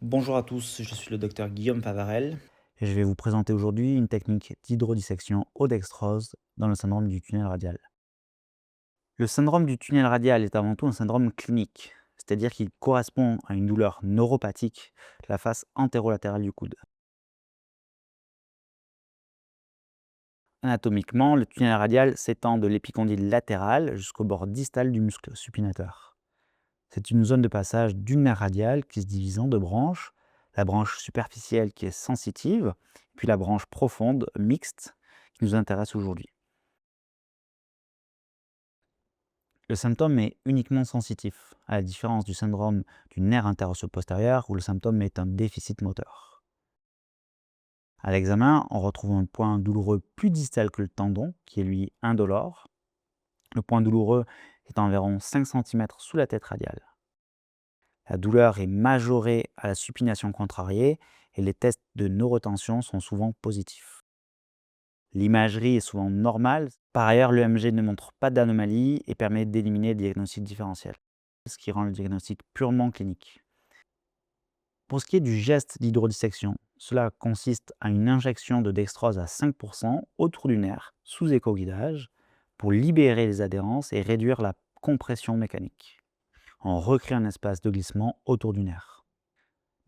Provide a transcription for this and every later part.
Bonjour à tous, je suis le docteur Guillaume Favarel et je vais vous présenter aujourd'hui une technique d'hydrodissection au dextrose dans le syndrome du tunnel radial. Le syndrome du tunnel radial est avant tout un syndrome clinique, c'est-à-dire qu'il correspond à une douleur neuropathique de la face antérolatérale du coude. Anatomiquement, le tunnel radial s'étend de l'épicondyle latéral jusqu'au bord distal du muscle supinateur. C'est une zone de passage du nerf radial qui se divise en deux branches, la branche superficielle qui est sensitive, puis la branche profonde, mixte, qui nous intéresse aujourd'hui. Le symptôme est uniquement sensitif, à la différence du syndrome du nerf interosseux postérieur où le symptôme est un déficit moteur. À l'examen, on retrouve un point douloureux plus distal que le tendon, qui est lui indolore. Le point douloureux est environ 5 cm sous la tête radiale. La douleur est majorée à la supination contrariée et les tests de neurotension sont souvent positifs. L'imagerie est souvent normale. Par ailleurs, l'EMG ne montre pas d'anomalie et permet d'éliminer le diagnostic différentiel, ce qui rend le diagnostic purement clinique. Pour ce qui est du geste d'hydrodissection, cela consiste à une injection de dextrose à 5% autour du nerf, sous écoguidage, pour libérer les adhérences et réduire la compression mécanique. On recrée un espace de glissement autour du nerf.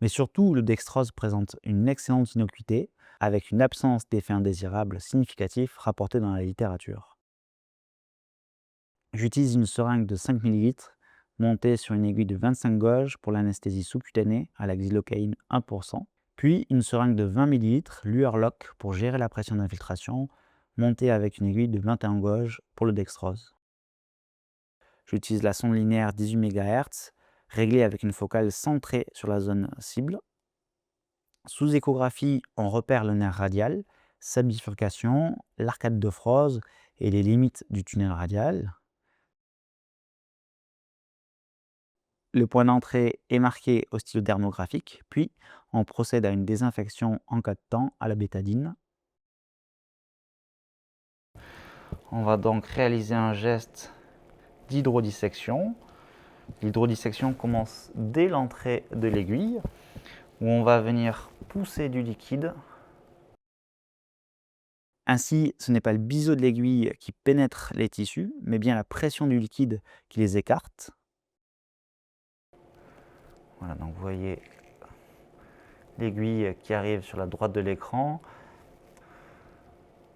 Mais surtout, le dextrose présente une excellente innocuité, avec une absence d'effets indésirables significatifs rapportés dans la littérature. J'utilise une seringue de 5 ml montée sur une aiguille de 25 gauges pour l'anesthésie sous-cutanée à la xylocaïne 1%, puis une seringue de 20 ml Luerloc pour gérer la pression d'infiltration, montée avec une aiguille de 21 gauges pour le dextrose. J'utilise la sonde linéaire 18 MHz, réglée avec une focale centrée sur la zone cible. Sous échographie, on repère le nerf radial, sa bifurcation, l'arcade de Froese et les limites du tunnel radial. Le point d'entrée est marqué au stylo dermographique, puis on procède à une désinfection en cas de temps à la bétadine. On va donc réaliser un geste d'hydrodissection. L'hydrodissection commence dès l'entrée de l'aiguille, où on va venir pousser du liquide. Ainsi, ce n'est pas le biseau de l'aiguille qui pénètre les tissus, mais bien la pression du liquide qui les écarte. Voilà, donc vous voyez l'aiguille qui arrive sur la droite de l'écran.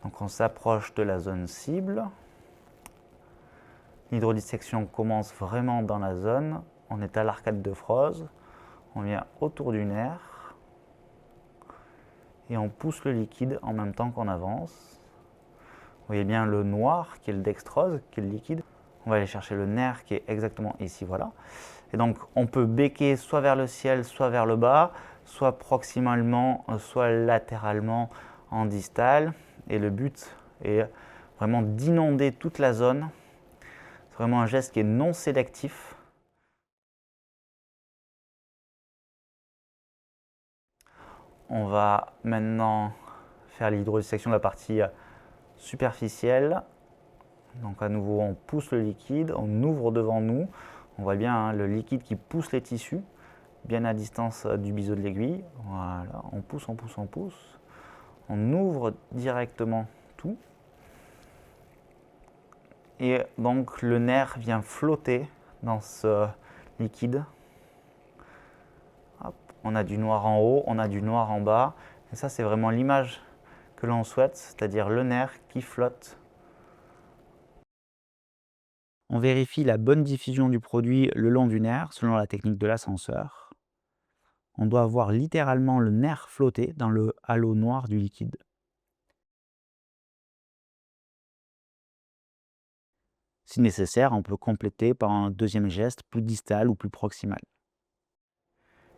Donc on s'approche de la zone cible. L'hydrodissection commence vraiment dans la zone. On est à l'arcade de Froese. On vient autour du nerf. Et on pousse le liquide en même temps qu'on avance. Vous voyez bien le noir qui est le dextrose, qui est le liquide. On va aller chercher le nerf qui est exactement ici, voilà. Et donc on peut becquer soit vers le ciel, soit vers le bas, soit proximalement, soit latéralement en distal. Et le but est vraiment d'inonder toute la zone. C'est vraiment un geste qui est non sélectif. On va maintenant faire l'hydrodissection de la partie superficielle. Donc à nouveau, on pousse le liquide, on ouvre devant nous. On voit bien le liquide qui pousse les tissus, bien à distance du biseau de l'aiguille. Voilà, on pousse, on pousse, on pousse. On ouvre directement tout. Et donc le nerf vient flotter dans ce liquide. Hop, on a du noir en haut, on a du noir en bas. Et ça, c'est vraiment l'image que l'on souhaite, c'est-à-dire le nerf qui flotte. On vérifie la bonne diffusion du produit le long du nerf selon la technique de l'ascenseur. On doit voir littéralement le nerf flotter dans le halo noir du liquide. Si nécessaire, on peut compléter par un deuxième geste plus distal ou plus proximal.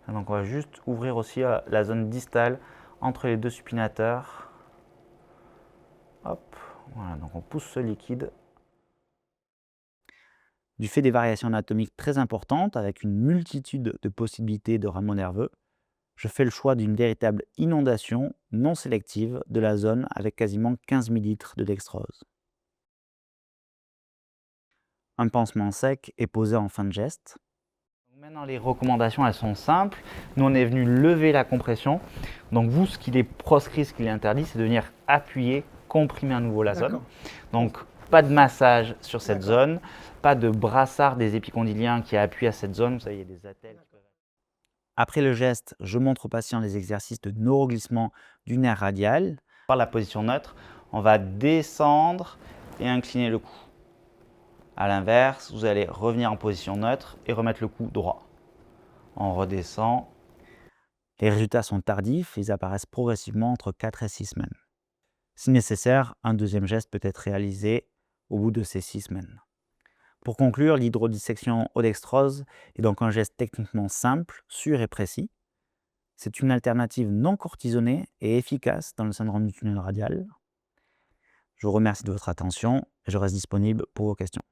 Donc on va juste ouvrir aussi la zone distale entre les deux supinateurs. Hop, voilà, donc on pousse ce liquide. Du fait des variations anatomiques très importantes, avec une multitude de possibilités de rameaux nerveux, je fais le choix d'une véritable inondation non sélective de la zone avec quasiment 15 ml de dextrose. Un pansement sec est posé en fin de geste. Maintenant, les recommandations, elles sont simples. Nous, on est venu lever la compression. Donc, vous, ce qu'il est proscrit, ce qu'il est interdit, c'est de venir appuyer, comprimer à nouveau la zone. D'accord. Donc, pas de massage sur cette D'accord. zone, pas de brassard des épicondyliens qui appuient à cette zone. Vous savez, il y a des attelles. Après le geste, je montre au patient les exercices de neuroglissement du nerf radial. Par la position neutre, on va descendre et incliner le cou. A l'inverse, vous allez revenir en position neutre et remettre le cou droit. On redescend. Les résultats sont tardifs, ils apparaissent progressivement entre 4 et 6 semaines. Si nécessaire, un deuxième geste peut être réalisé au bout de ces 6 semaines. Pour conclure, l'hydrodissection au dextrose est donc un geste techniquement simple, sûr et précis. C'est une alternative non cortisonnée et efficace dans le syndrome du tunnel radial. Je vous remercie de votre attention et je reste disponible pour vos questions.